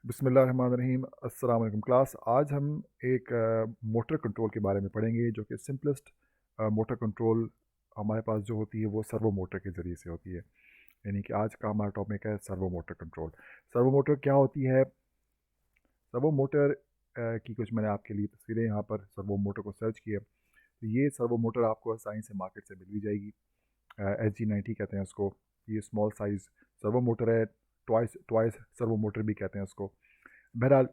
बिस्मिल्लाहिर्रहमानिर्रहीम। अस्सलाम वालेकुम क्लास। आज हम एक मोटर कंट्रोल के बारे में पढ़ेंगे जो कि सिंपलेस्ट मोटर कंट्रोल हमारे पास जो होती है वो सर्वो मोटर के ज़रिए से होती है। यानी कि आज का हमारा टॉपिक है servo motor control. Servo motor क्या होती है? सर्वो मोटर की कुछ मैंने आपके लिए तस्वीरें यहाँ पर सर्वो मोटर को सर्च किया। तो ये सर्वो मोटर आपको आसानी से मार्केट से मिल भी जाएगी। SG90 कहते हैं उसको। ये स्मॉल साइज़ सर्वो मोटर है। ट्वाइस ट्वाइस सर्वो मोटर भी कहते हैं उसको। बहरहाल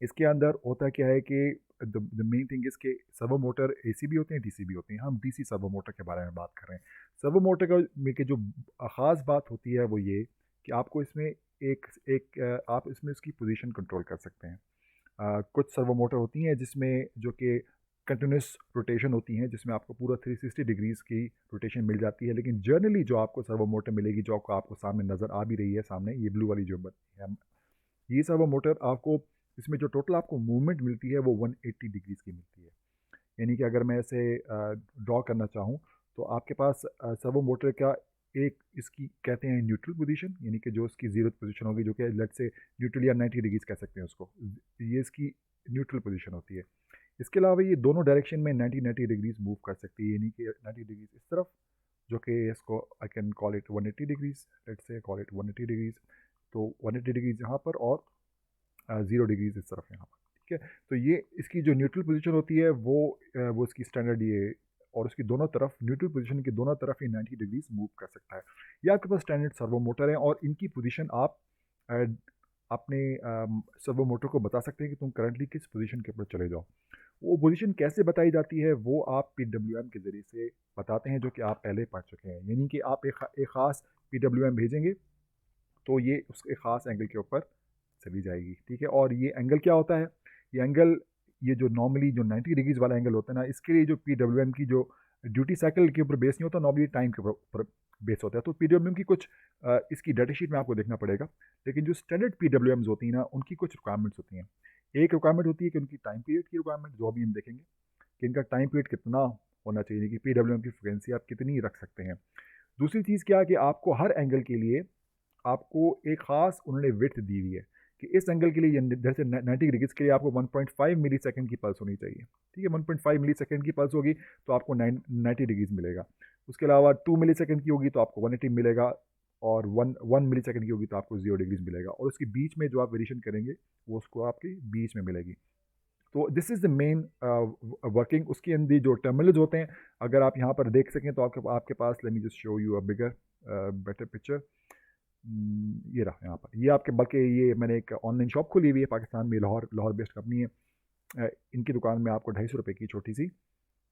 इसके अंदर होता क्या है कि द मेन थिंग इज़ के सर्वो मोटर एसी भी होते हैं, डीसी भी होते हैं। हम डीसी सर्वो मोटर के बारे में बात कर रहे हैं। सर्वो मोटर का में के जो ख़ास बात होती है वो ये कि आपको इसमें एक एक आप इसमें उसकी पोजीशन कंट्रोल कर सकते हैं। कुछ सर्वो मोटर होती हैं जिसमें जो कि कंटिन्यूस रोटेशन होती हैं, जिसमें आपको पूरा 360 डिग्रीज़ की रोटेशन मिल जाती है। लेकिन जनरली जो आपको सर्वो मोटर मिलेगी, जो आपको सामने नज़र आ भी रही है, सामने ये ब्लू वाली जो है, ये सर्वो मोटर आपको इसमें जो टोटल आपको मूवमेंट मिलती है वो 180 डिग्रीज़ की मिलती है। यानी कि अगर मैं इसे ड्रॉ करना चाहूँ तो आपके पास सर्वो मोटर का एक इसकी कहते हैं न्यूट्रल पोजीशन, यानी कि जो इसकी ज़ीरो पोजीशन होगी, जो कि लेट्स से न्यूट्रल या 90 डिग्रीज़ कह सकते हैं उसको। ये इसकी न्यूट्रल पोजीशन होती है। इसके अलावा ये दोनों डायरेक्शन में 90 डिग्रीज़ मूव कर सकती है, यानी कि 90 डिग्रीज़ इस तरफ, जो कि इसको I can call it 180 degrees, let's say call it 180 degrees. तो 180 डिग्रीज़ यहाँ पर और 0 डिग्रीज़ इस तरफ यहाँ पर, ठीक है। तो ये इसकी जो न्यूट्रल पोजीशन होती है वो इसकी स्टैंडर्ड ये, और उसकी दोनों तरफ न्यूट्रल पोजीशन की दोनों तरफ ये 90 डिग्रीज़ मूव कर सकता है। ये आपके पास स्टैंडर्ड सर्वो मोटर है और इनकी पोजीशन आप अ, अपने सर्वो मोटर को बता सकते हैं कि तुम करंटली किस पोजीशन के ऊपर चले जाओ। वो पोजीशन कैसे बताई जाती है वो आप PWM के ज़रिए से बताते हैं, जो कि आप पहले पढ़ चुके हैं। यानी कि आप एक ख़ास PWM भेजेंगे तो ये उस एक ख़ास एंगल के ऊपर चली जाएगी, ठीक है। और ये एंगल क्या होता है? ये एंगल, ये जो नॉर्मली जो 90 डिग्रीज़ वाला एंगल होता है ना, इसके लिए जो PWM की जो ड्यूटी साइकिल के ऊपर बेस नहीं होता, नॉर्मली टाइम के ऊपर बेस होता है। तो PWM की कुछ इसकी डाटा शीट में आपको देखना पड़ेगा। लेकिन जो स्टैंडर्ड PWMs होती हैं ना, उनकी कुछ रिक्वायरमेंट्स होती हैं। एक रिक्वायरमेंट होती है कि उनकी टाइम पीरियड की रिक्वायरमेंट, जो अभी हम देखेंगे कि इनका टाइम पीरियड कितना होना चाहिए, कि PWM की फ्रिक्वेंसी आप कितनी रख सकते हैं। दूसरी चीज़ क्या है कि आपको हर एंगल के लिए आपको एक ख़ास उन्होंने विड्थ दी हुई है कि इस एंगल के लिए, जैसे 90 डिग्रीज़ के लिए आपको 1.5 मिली सेकंड की पल्स होनी चाहिए, ठीक है। 1.5 मिली सेकंड की पल्स होगी तो आपको 90 डिग्रीज़ मिलेगा। उसके अलावा 2 मिली सेकंड की होगी तो आपको 180 मिलेगा, और 1 मिली सेकंड की होगी तो आपको 0 डिग्रीज़ मिलेगा, और उसके बीच में जो आप वेरिएशन करेंगे वो उसको आपके बीच में मिलेगी। तो this is the main working. उसके अंदर जो टर्मिनल्स होते हैं, अगर आप यहाँ पर देख सकें तो आपके आपके पास, let me just show you a bigger better picture. ये रहा यहाँ पर, ये आपके, बल्कि ये मैंने एक ऑनलाइन शॉप खोली हुई है पाकिस्तान में, लाहौर लाहौर बेस्ड कंपनी है। इनकी दुकान में आपको 250 रुपये की छोटी सी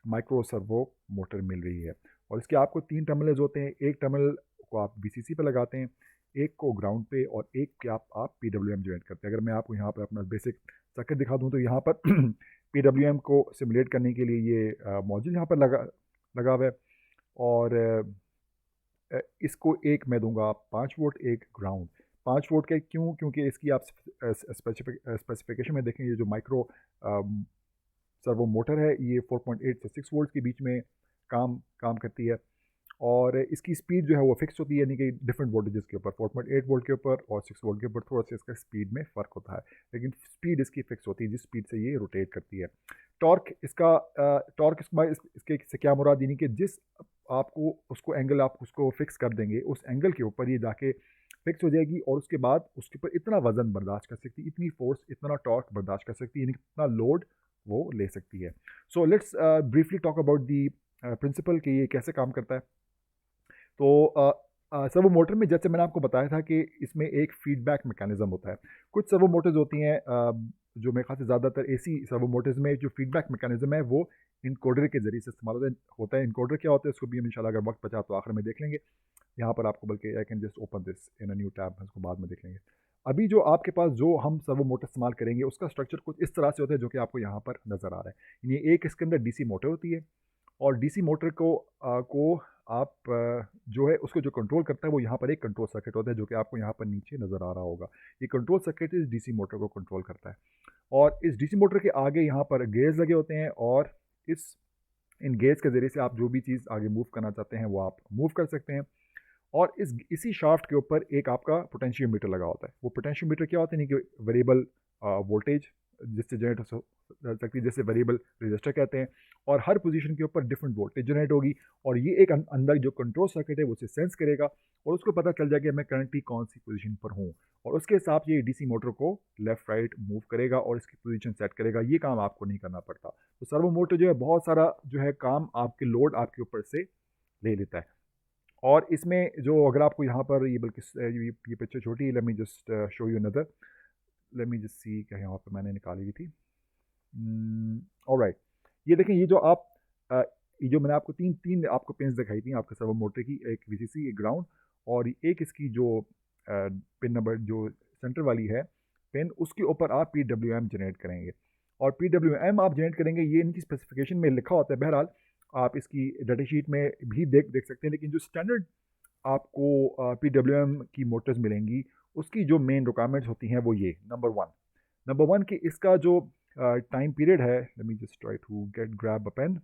माइक्रो सर्वो मोटर मिल रही है। और इसके आपको 3 टर्मिनल्स होते हैं। एक टर्मिनल को आप BCC पे लगाते हैं, एक को ग्राउंड पे, और एक के आप PWM ज्वाइन करते हैं। अगर मैं आपको यहाँ पर अपना बेसिक सर्किट दिखा दूँ तो यहाँ पर PWM को सिमुलेट करने के लिए ये मॉड्यूल यहाँ पर लगा हुआ है। और इसको एक मैं दूंगा 5 वोल्ट, एक ग्राउंड। 5 वोल्ट का क्यों? क्योंकि इसकी आप स्पेसिफिकेशन में देखें, ये जो माइक्रो सर्वो मोटर है ये 4.8 से 6 वोल्ट के बीच में काम काम करती है। और इसकी स्पीड जो है वो फिक्स होती है, यानी कि डिफरेंट वोल्टेजेस के ऊपर, 4.8 वोल्ट के ऊपर और 6 वोल्ट के ऊपर थोड़ा सा इसका स्पीड में फ़र्क होता है, लेकिन स्पीड इसकी फिक्स होती है जिस स्पीड से ये रोटेट करती है। टॉर्क इसका, टॉर्क इसके से क्या मुराद, यानी कि जिस आपको उसको एंगल आप उसको फिक्स कर देंगे, उस एंगल के ऊपर ये जाके फिक्स हो जाएगी, और उसके बाद उसके ऊपर इतना वजन बर्दाश्त कर सकती है, इतनी फोर्स, इतना टॉर्क बर्दाश्त कर सकती है, यानी कि इतना लोड वो ले सकती है। So let's briefly talk about the principal कि ये कैसे काम करता है। तो सर्वो मोटर में जैसे मैंने आपको बताया था कि इसमें एक फीडबैक मैकेनिज्म होता है। कुछ सर्वो मोटर्स होती हैं जो मेरे ख्याल से ज़्यादातर एसी सर्वो मोटर्स में जो फीडबैक मैकेनिज्म है वो इनकोडर के ज़रिए से इस्तेमाल होता है। इनकोडर क्या होता है उसको भी हम इंशाल्लाह अगर वक्त बचा तो आखिर में देख लेंगे। यहाँ पर आपको, बल्कि I can just open this in a new tab, उसको बाद में देख लेंगे। अभी जो आपके पास जो हम सर्वो मोटर इस्तेमाल करेंगे उसका स्ट्रक्चर कुछ इस तरह से होता है जो कि आपको यहाँ पर नज़र आ रहा है। यानी एक इसके अंदर डीसी मोटर होती है, और डीसी मोटर को आप जो है उसको जो कंट्रोल करता है वो यहाँ पर एक कंट्रोल सर्किट होता है जो कि आपको यहाँ पर नीचे नज़र आ रहा होगा। ये कंट्रोल सर्किट इस डीसी मोटर को कंट्रोल करता है, और इस डीसी मोटर के आगे यहाँ पर गेयर्स लगे होते हैं, और इस इन गेयर्स के ज़रिए से आप जो भी चीज़ आगे मूव करना चाहते हैं वो आप मूव कर सकते हैं। और इसी शाफ्ट के ऊपर एक आपका पोटेंशियोमीटर लगा होता है। वो पोटेंशियोमीटर क्या होता है, नहीं कि वेरिएबल वोल्टेज जिससे जनरेट हो सकती है, जैसे वेरिएबल रजिस्टर कहते हैं, और हर पोजीशन के ऊपर डिफरेंट वोल्टेज जनरेट होगी, और ये एक अंदर जो कंट्रोल सर्किट है वो उसे सेंस करेगा और उसको पता चल जाएगा मैं करंटली कौन सी पोजीशन पर हूँ, और उसके हिसाब से ये डीसी मोटर को लेफ्ट राइट मूव करेगा और इसकी पोजीशन सेट करेगा। ये काम आपको नहीं करना पड़ता। तो सर्वो मोटर जो है बहुत सारा जो है काम आपके लोड आपके ऊपर से ले लेता है। और इसमें जो अगर आपको यहाँ पर ये बल्कि ये पिक्चर छोटी है, let me just show you another, late me just सी क्या यहाँ पर मैंने निकाली हुई थी। ऑलराइट, ये देखें, ये जो आप ये जो मैंने आपको तीन आपको पिन्स दिखाई थी आपके सर्वो मोटर की, एक वीसीसी, एक ग्राउंड, और एक इसकी जो पिन नंबर जो सेंटर वाली है पिन, उसके ऊपर आप PWM जनरेट करेंगे। और PWM आप जनरेट करेंगे, ये इनकी स्पेसिफिकेशन में लिखा होता है। बहरहाल आप इसकी डाटा शीट में भी देख सकते हैं, लेकिन जो स्टैंडर्ड आपको PWM की मोटर्स मिलेंगी उसकी जो मेन रिक्वायरमेंट्स होती हैं वो ये, नंबर वन कि इसका जो टाइम पीरियड है, let me just try to get grab a pen,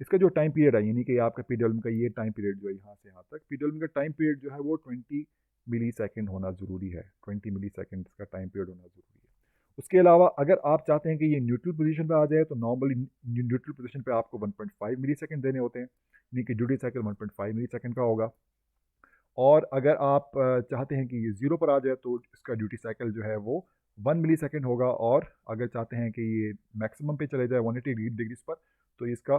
इसका जो टाइम पीरियड है, यानी कि आपका PWM का ये टाइम पीरियड जो है यहाँ से यहाँ तक, PWM का टाइम पीरियड जो है वो 20 मिली सेकेंड होना ज़रूरी है। 20 मिली सेकेंड का टाइम पीरियड होना ज़रूरी है। उसके अलावा अगर आप चाहते हैं कि ये न्यूट्रल पोजीशन पे आ जाए तो नॉर्मली न्यूट्रल पोजीशन पे आपको 1.5 मिली सेकेंड देने होते हैं, यानी कि ड्यूटी साइकिल 1.5 मिली सेकेंड का होगा। और अगर आप चाहते हैं कि ये ज़ीरो पर आ जाए तो इसका ड्यूटी साइकिल जो है वो 1 मिली सेकेंड होगा, और अगर चाहते हैं कि ये मैक्सिमम पे चले जाए 180 डिग्रीज पर, तो इसका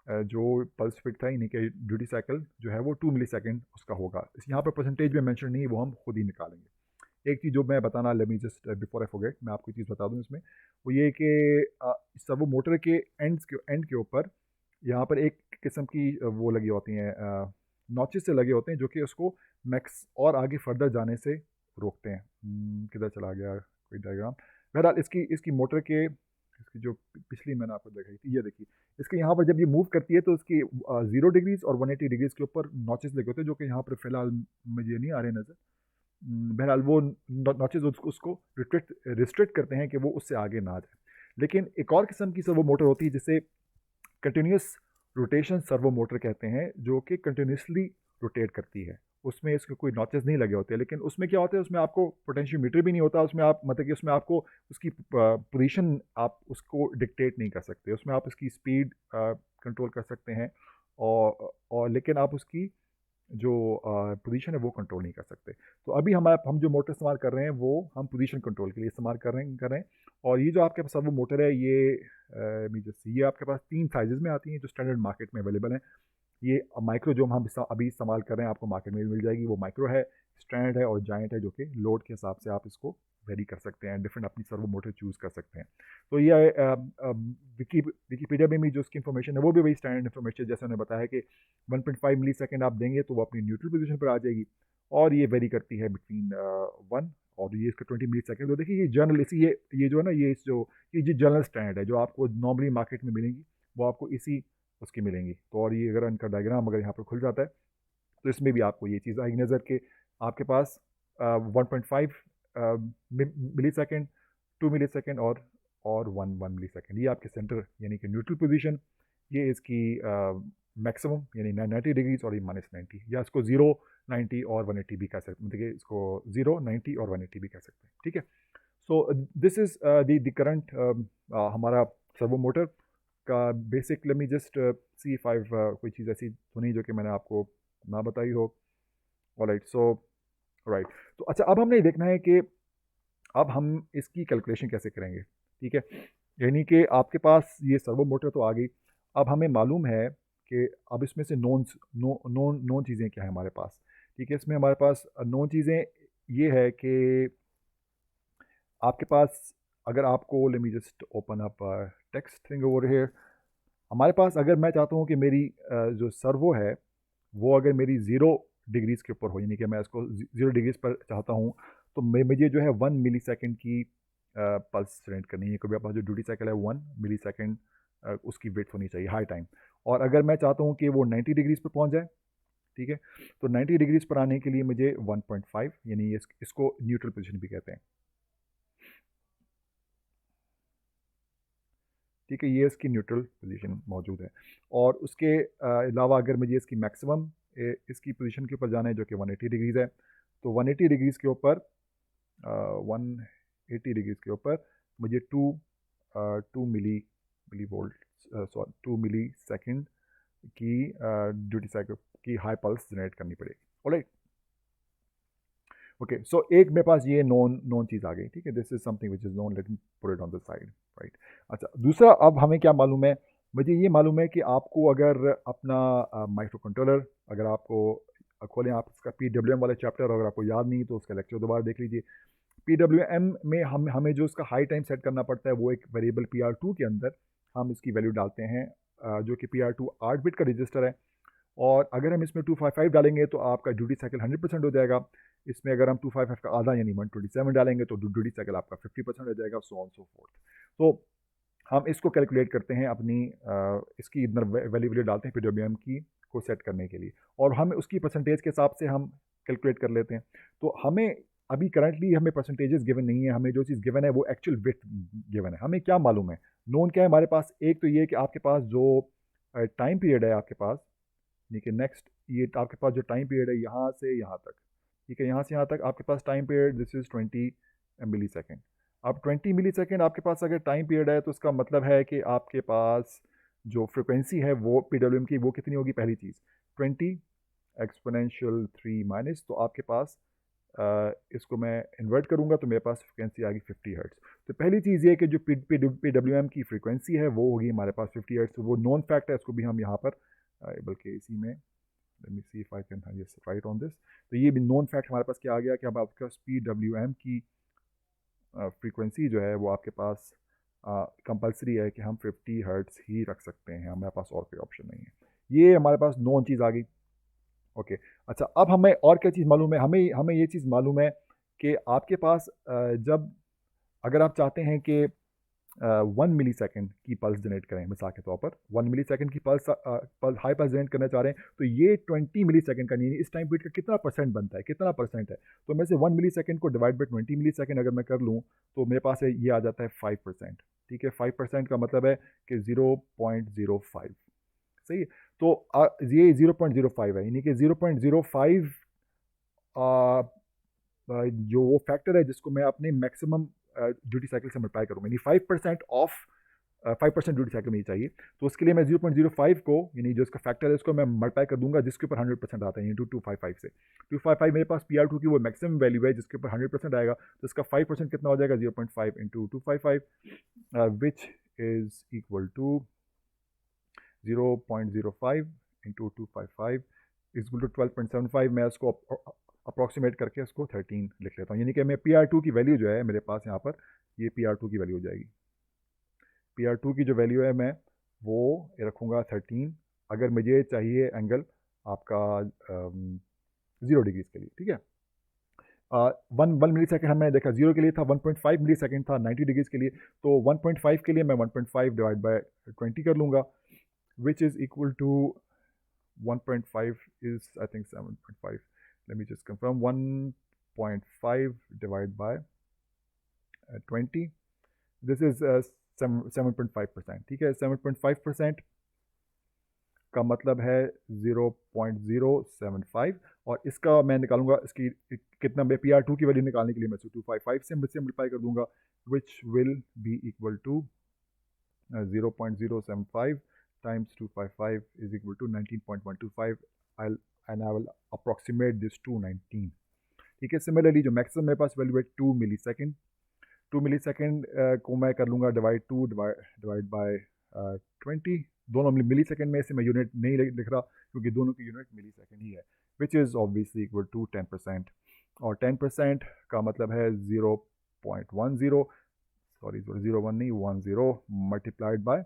जो पल्स फिट था, यानी कि ड्यूटी साइकिल जो है वो 2 मिली सेकेंड उसका होगा। इस यहाँ पर परसेंटेज में मेंशन नहीं है, वो हम खुद ही निकालेंगे। एक चीज़ जो मैं बताना, late me just before I forget, मैं आपको चीज़ बता दूं इसमें, वो ये कि सर्वो मोटर के एंड के ऊपर यहाँ पर एक किस्म की वो लगी होती हैं, नॉचेस से लगे होते हैं, जो कि उसको मैक्स और आगे फर्दर जाने से रोकते हैं। किधर चला गया कोई डायग्राम। बहरहाल इसकी इसकी मोटर के इसकी जो पिछली मैंने आपको दिखाई थी, ये देखिए, इसके यहाँ पर जब ये मूव करती है तो इसकी 0 डिग्रीज और 180 डिग्रीज के ऊपर नॉचेस लगे होते हैं, जो कि यहाँ पर फिलहाल मुझे नहीं आ रहे नज़र। बहरहाल वो नॉचेस उसको रिस्ट्रिक्ट करते हैं कि वो उससे आगे ना जाए। लेकिन एक और किस्म की सर्वो मोटर होती है जिसे कंटिन्यूस रोटेशन सर्वो मोटर कहते हैं, जो कि कंटिन्यूसली रोटेट करती है। उसमें इसके कोई नॉचेस नहीं लगे होते, लेकिन उसमें क्या होता है, उसमें आपको पोटेंशियोमीटर भी नहीं होता, उसमें आप मतलब कि उसमें आपको उसकी पोजीशन आप उसको डिक्टेट नहीं कर सकते। उसमें आप उसकी स्पीड कंट्रोल कर सकते हैं, और लेकिन आप उसकी जो पोजीशन है वो कंट्रोल नहीं कर सकते। तो अभी हम जो मोटर इस्तेमाल कर रहे हैं वो हम पोजीशन कंट्रोल के लिए इस्तेमाल कर रहे हैं। और ये जो आपके पास सर्वो मोटर है, ये आपके पास 3 साइजेस में आती हैं जो स्टैंडर्ड मार्केट में अवेलेबल हैं। ये माइक्रो जो हम अभी इस्तेमाल कर रहे हैं आपको मार्केट में मिल जाएगी, वो माइक्रो है, स्टैंडर्ड है और जायंट है, जो कि लोड के हिसाब से आप इसको वेरी कर सकते हैं, डिफरेंट अपनी सर्वो मोटर चूज़ कर सकते हैं। तो ये विकीपीडिया में भी जो उसकी इन्फॉर्मेशन है वो भी वही स्टैंडर्ड इन्फॉर्मेशन है, जैसे उन्होंने बताया कि 1.5 मिली सेकेंड आप देंगे तो वो अपनी न्यूट्रल पोजीशन पर आ जाएगी, और ये वेरी करती है बिटवीन 1 और ये इसका 20 मिली सेकेंड। तो देखिए ये जर्नल इसी ये जो है ना, ये जो जर्नल स्टैंडर्ड है जो आपको नॉर्मली मार्केट में मिलेंगी, वो आपको इसी उसकी मिलेंगी। तो और ये अगर इनका डायग्राम अगर यहाँ पर खुल जाता है तो इसमें भी आपको ये चीज़ आएगी नज़र के आपके पास 1.5 मिली सेकेंड, 2 मिली सेकेंड और 1 मिली सेकेंड, ये आपके सेंटर यानी कि न्यूट्रल पोजीशन, ये इसकी मैक्सिमम यानी 90 डिग्रीज और ये -90, या इसको 0, 90 और 180 भी कह सकते हैं, मतलब इसको 0, 90 और 180 भी कह सकते हैं। ठीक है, सो दिस इज़ द करंट हमारा सर्वो मोटर का बेसिक। लेट मी जस्ट सी 5 कोई चीज़ ऐसी तो नहीं जो कि मैंने आपको ना बताई हो। ऑलराइट, सो राइट, तो अच्छा, अब हमने ये देखना है कि अब हम इसकी कैलकुलेशन कैसे करेंगे। ठीक है, यानी कि आपके पास ये सर्वो मोटर तो आ गई, अब हमें मालूम है कि अब इसमें से नॉन चीज़ें क्या है हमारे पास। ठीक है, इसमें हमारे पास नॉन चीज़ें ये है कि आपके पास अगर आपको, late me just open up text thing over here, हमारे पास अगर मैं चाहता हूँ कि मेरी जो सर्वो है वो अगर मेरी 0 डिग्रीज़ के ऊपर हो, यानी कि मैं इसको 0 डिग्रीज़ पर चाहता हूँ, तो मुझे जो है 1 मिली सेकेंड की पल्स जनरेट करनी है, क्योंकि आपका जो ड्यूटी साइकिल है 1 मिली सेकेंड उसकी वेट होनी चाहिए हाई टाइम। और अगर मैं चाहता हूँ कि वो 90 डिग्रीज़ पर पहुँच जाए, ठीक है, तो 90 डिग्रीज़ पर आने के लिए मुझे 1.5 यानी इसको न्यूट्रल पोजीशन भी कहते हैं। ठीक है, ये इसकी न्यूट्रल पोजीशन मौजूद है। और उसके अलावा अगर मुझे इसकी मैक्सिमम इसकी पोजीशन के ऊपर जाना है जो कि 180 डिग्रीज़ है, तो 180 डिग्रीज़ के ऊपर 180 डिग्रीज़ के ऊपर मुझे 2 मिली वोल्ट सॉरी 2 मिली सेकेंड की ड्यूटी साइकिल की हाई पल्स जनरेट करनी पड़ेगी। ऑलराइट, ओके, सो एक मेरे पास ये नॉन चीज़ आ गई, ठीक है, this is something which is known, let me put it on the side, right. अच्छा, दूसरा अब हमें क्या मालूम है, मुझे ये मालूम है कि आपको अगर अपना माइक्रो कंट्रोलर अगर आपको खोलें, आप इसका PWM वाला चैप्टर अगर आपको याद नहीं तो उसका लेक्चर दोबारा देख लीजिए। PWM में हमें जो उसका हाई टाइम सेट करना पड़ता है वो एक वेरिएबल PR2 के अंदर हम इसकी वैल्यू डालते हैं, जो कि PR2 8 बिट का रजिस्टर है। और अगर हम इसमें 255 डालेंगे तो आपका ड्यूटी साइकिल 100% हो जाएगा। इसमें अगर हम 255 का आधा यानी 127 डालेंगे तो ड्यूटी साइकिल आपका 50% हो जाएगा, सो ऑन सो फोर्थ। तो हम इसको कैलकुलेट करते हैं अपनी इसकी इधर वैल्यू डालते हैं PWM की को सेट करने के लिए, और हम उसकी परसेंटेज के हिसाब से हम कैलकुलेट कर लेते हैं। तो हमें अभी करंटली हमें परसेंटेजेस गिवन नहीं है, हमें जो चीज़ गिवन है वो एक्चुअल विड्थ गिवन है। हमें क्या मालूम है, नोन क्या है हमारे पास, एक तो ये है कि आपके पास जो टाइम पीरियड है आपके पास, ठीक है, नेक्स्ट ये आपके पास जो टाइम पीरियड है यहाँ से यहाँ तक, ठीक है, यहाँ से यहाँ तक आपके पास time period this is 20 milli second. अब 20 मिली सेकेंड आपके पास अगर टाइम पीरियड है तो उसका मतलब है कि आपके पास जो फ्रिक्वेंसी है वो PWM की वो कितनी होगी, पहली चीज़ 20 एक्सपोनेंशियल 3 माइनस, तो आपके पास इसको मैं इन्वर्ट करूँगा तो मेरे पास फ्रिक्वेंसी आ गई 50 हर्ट्ज़। तो पहली चीज़ ये कि जो PWM की फ्रिक्वेंसी है वो होगी हमारे पास 50 हर्ट्ज़, तो वो नॉन फैक्ट है, इसको भी हम यहाँ पर बल्कि इसी में late me C if I can yes right on this. तो ये भी नॉन फैक्ट हमारे पास क्या आ गया कि अब आपके पास PWM की फ्रीक्वेंसी जो है वो आपके पास कंपलसरी है कि हम 50 हर्ट्ज़ ही रख सकते हैं, हमारे पास और कोई ऑप्शन नहीं है। ये हमारे पास नॉन चीज़ आ गई। ओके, अच्छा, अब हमें और क्या चीज़ मालूम है, हमें हमें ये चीज़ मालूम है कि आपके पास जब अगर आप चाहते हैं कि 1 मिली सेकेंड की पल्स जनरेट करें, मिसाल के तौर पर 1 मिली सेकेंड की पल्स हाई पल्स जनरेट करना चाह रहे हैं, तो ये 20 मिली सेकेंड का नहीं, इस टाइम पीरियड का कितना परसेंट बनता है, कितना परसेंट है, तो मैं से 1 मिली सेकेंड को डिवाइड बाई 20 मिली सेकेंड अगर मैं कर लूँ तो मेरे पास ये आ जाता है 5%। ठीक है, 5% का मतलब है कि 0.05, सही है। तो ये 0.05 है, यानी कि 0.05 जो वो फैक्टर है जिसको मैं अपने मैक्सिमम ड्यूटी साइकिल से मल्टीप्लाई करूँगा, यानी 5% ऑफ 5% ड्यूटी साइकिल में चाहिए, तो उसके लिए मैं 0.05 को यानी जो इसका फैक्टर है उसको मैं मल्टीप्लाई कर दूंगा जिसके ऊपर 100% आता है, यानी 255 से 255 मेरे पास PR2 की वो मैक्सिमम वैल्यू है जिसके ऊपर 100% आएगा, तो इसका 5% कितना हो जाएगा 0.5 into 255 which is equal to 0.05 into 255 is equal to 12.75। मैं उसको अप्रॉक्सीमेट करके उसको 13 लिख लेता हूँ, यानी कि मैं PR2 की वैल्यू जो है मेरे पास यहाँ पर ये PR2 की वैल्यू हो जाएगी। PR2 की जो वैल्यू है मैं वो रखूँगा 13, अगर मुझे चाहिए एंगल आपका 0 डिग्रीज के लिए, ठीक है। 1 मिली सेकेंड हमने देखा 0 के लिए था, 1.5 मिली सेकेंड था 90 डिग्रीज के लिए, तो 1.5 के लिए मैं 1.5 डिवाइड बाय 20 कर लूँगा, which is equal to 1.5 is I think 7.5. Let me just confirm, 1.5 divided by 20. This is 7.5%, ठीक है। 7.5% का मतलब है 0.075, और इसका मैं निकालूंगा इसकी कितना, मैं PR2 की वैल्यू निकालने के लिए मैं 255 से मल्टीप्लाई कर दूंगा, which will be equal to 0.075 times 255 is equal to 19.125. And I will approximate this to 19, ठीक है। सिमिलरली जो मैक्सिमम मेरे पास वैल्यू है 2 मिली सेकेंड, 2 मिली सेकेंड को मैं कर लूँगा डिवाइड बाय 20, दोनों मिली सेकेंड में से मैं यूनिट नहीं लिख रहा क्योंकि दोनों की यूनिट मिली सेकेंड ही है, which is obviously equal to 10%, और 10% का मतलब है 0.10, सॉरी 0.01 नहीं 10 मल्टीप्लाइड बाय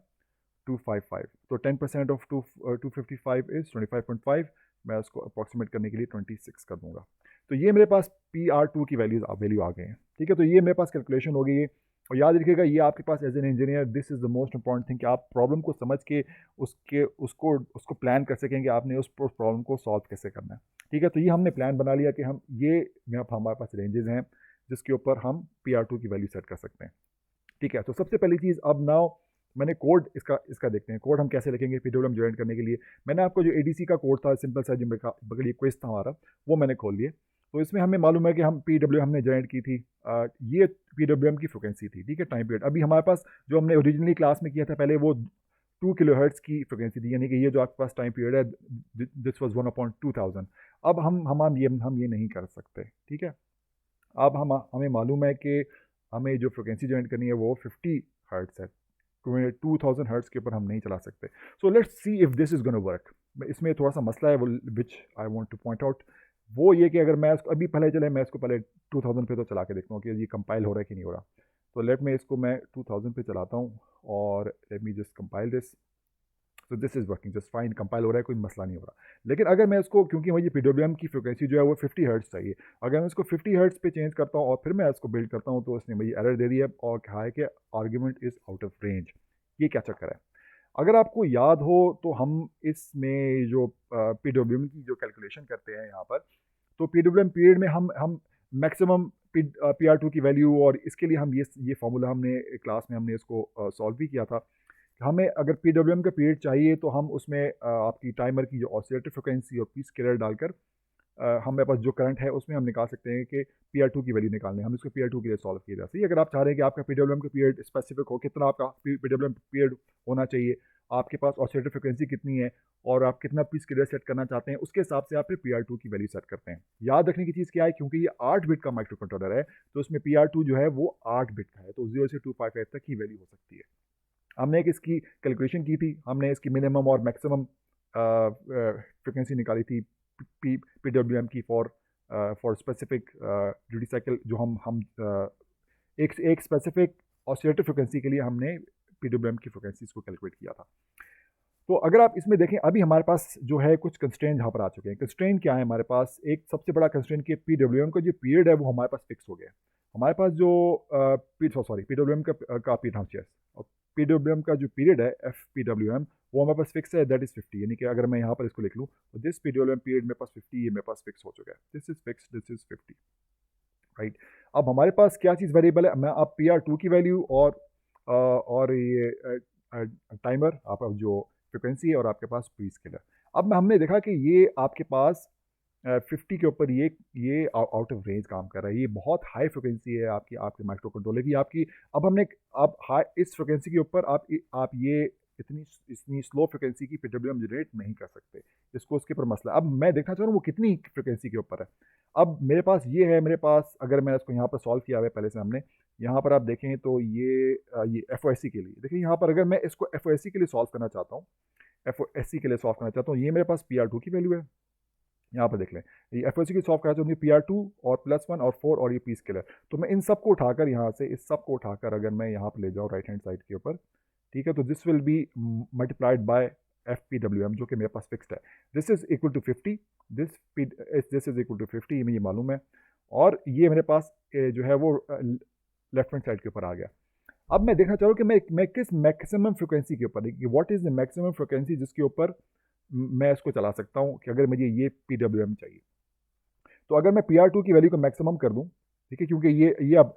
255, तो 10% ऑफ 255 इज 25.5, मैं उसको अप्रॉक्सीमेट करने के लिए 26 कर दूंगा। तो ये मेरे पास PR2 की वैल्यू आ गए हैं, ठीक है। तो ये मेरे पास कैलकुलेशन हो गई है, और याद रखिएगा ये आपके पास as an engineer this is the most important thing कि आप प्रॉब्लम को समझ के उसको प्लान कर सकें कि आपने उस प्रॉब्लम को सॉल्व कैसे करना है, ठीक है। तो ये हमने प्लान बना लिया कि हम ये हमारे पास रेंजेस हैं जिसके ऊपर हम PR2 की वैल्यू सेट कर सकते हैं, ठीक है। तो सबसे पहली चीज़, अब नाउ मैंने कोड इसका देखते हैं, कोड हम कैसे लिखेंगे PWM जनरेट करने के लिए। मैंने आपको जो ADC का कोड था, सिंपल सा जो बगड़ी क्विज था हमारा, वो मैंने खोल लिए। तो इसमें हमें मालूम है कि हम PWM हमने जनरेट की थी, ये PWM की फ्रिक्वेंसी थी, ठीक है, टाइम पीरियड। अभी हमारे पास जो हमने ओरिजिनली क्लास में किया था पहले, वो 2 किलोहर्ट्ज़ की फ्रिक्वेंसी थी, यानी कि ये जो आपके पास टाइम पीरियड है, दिस वाज 1/2000। अब हम ये नहीं कर सकते, ठीक है। अब हमें मालूम है कि हमें जो फ्रिक्वेंसी जनरेट करनी है वो 50 हर्ट्ज़ है, 2000 हर्ट्ज़ के ऊपर हम नहीं चला सकते। So let's see if this is gonna work. इसमें थोड़ा सा मसला है वो, which I want to point out. वो ये कि अगर मैं इसको अभी पहले चले, मैं इसको पहले 2000 पे तो चला के देखता हूँ कि ये कंपाइल हो रहा है कि नहीं हो रहा। तो लेट में इसको मैं 2000 पे चलाता हूँ और let me just compile this. तो this is working just fine, compile हो रहा है, कोई मसला नहीं हो रहा। लेकिन अगर मैं इसको, क्योंकि मुझे PWM की फ्रिक्वेंसी जो है वो 50 हर्ट्ज़ चाहिए, अगर मैं इसको 50 हर्ट्ज़ पे चेंज करता हूँ और फिर मैं इसको बिल्ड करता हूँ, तो इसने मुझे एरर दे दिया और कहा है कि argument is out of range. ये क्या चक्कर है? अगर आपको याद हो तो हम इसमें जो PWM की जो कैलकुलेशन करते हैं यहाँ पर, तो PWM पीरियड में हम मैक्सिमम PR2 की वैल्यू, और इसके लिए हम ये फार्मूला हमने क्लास में हमने इसको सॉल्व भी किया था। हमें अगर PWM का पीरियड चाहिए तो हम उसमें आपकी टाइमर की जो ऑसिलेटर फ्रिक्वेंसी और पी स्केलर डालकर हमारे पास जो करंट है उसमें हम निकाल सकते हैं कि PR2 की वैल्यू निकालनी है। हम इसको PR2 के लिए सॉल्व किया जाता है। अगर आप चाह रहे हैं कि आपका PWM का पीरियड स्पेसिफिक हो, कितना आपका PWM पीरियड होना चाहिए, आपके पास ऑसिलेटर फ्रिक्वेंसी कितनी है और आप कितना पी स्केलर सेट करना चाहते हैं, उसके हिसाब से आप फिर PR2 की वैल्यू सेट करते हैं। याद रखने की चीज़ क्या है, क्योंकि ये 8 बिट का माइक्रो कंट्रोलर है, तो उसमें PR2 जो है वो 8 बिट का है, तो 0 से 255 तक की वैल्यू हो सकती है। हमने एक इसकी कैलकुलेशन की थी, हमने इसकी मिनिमम और मैक्सिमम फ्रिक्वेंसी निकाली थी PWM की फॉर स्पेसिफिक ड्यूटी साइकिल। जो हम एक स्पेसिफिक ऑसिलेटर फ्रिक्वेंसी के लिए हमने PWM की फ्रिक्वेंसीज को कैलकुलेट किया था। तो अगर आप इसमें देखें, अभी हमारे पास जो है कुछ कंस्ट्रेंट यहाँ पर आ चुके हैं। कंस्ट्रेंट क्या है हमारे पास? एक सबसे बड़ा कंस्ट्रेंट कि PWM का जो पीरियड है वो हमारे पास फिक्स हो गया है। हमारे पास जो PWM का PWM का जो पीरियड है FPWM, वो हमारे पास फिक्स है, दैट इज़ 50। यानी कि अगर मैं यहाँ पर इसको लिख लूँ तो दिस PWM पीरियड मेरे पास 50, ये मेरे पास फिक्स हो चुका है, this is fix, this is 50, right. अब हमारे पास क्या चीज़ वेरिएबल है? मैं अब PR2 की वैल्यू और ये टाइमर, आप अब जो फ्रिक्वेंसी है, और आपके पास पी स्केलर। अब हमने देखा कि ये आपके पास 50 के ऊपर ये आउट ऑफ रेंज काम कर रहा है, ये बहुत हाई फ्रिक्वेंसी है आपकी आपके माइक्रो कंट्रोलर की आपकी। अब हमने अब हाई इस फ्रिक्वेंसी के ऊपर आप ये इतनी स्लो फ्रिक्वेंसी की PWM जनरेट नहीं कर सकते, इसको उसके ऊपर मसला। अब मैं देखना चाह रहा हूँ वो कितनी फ्रिक्वेंसी के ऊपर है। अब मेरे पास ये है, मेरे पास अगर मैं इसको यहाँ पर सॉल्व किया हुआ है पहले से हमने, यहाँ पर आप देखें तो ये FOSC के लिए, देखिए यहाँ पर अगर मैं इसको FOSC के लिए सॉल्व करना चाहता हूँ, FOSC के लिए सॉल्व करना चाहता हूँ, ये मेरे पास PR2 की वैल्यू है। यहाँ पर देख लें, ये FOSC की सॉल्व करना चाहता हूँ, PR2 और +1 और 4 और ये पी स्केलर। तो मैं इन सब को उठाकर यहाँ से, इस सब को उठाकर अगर मैं यहाँ पर ले जाऊँ राइट हैंड साइड के ऊपर, ठीक है, तो this will be multiplied by FPWM जो कि मेरे पास फिक्स्ड है। This is equal to 50, this is equal to 50, ये मुझे मालूम है। और ये मेरे पास जो है वो लेफ्ट हैंड साइड के ऊपर आ गया। अब मैं देखना चाह रहा हूँ कि मैं किस मैक्सिमम फ्रिक्वेंसी के ऊपर, what is the maximum frequency जिसके ऊपर मैं इसको चला सकता हूँ, कि अगर मुझे ये PWM चाहिए। तो अगर मैं PR2 की वैल्यू को मैक्सिमम कर दूँ, ठीक है, क्योंकि ये अब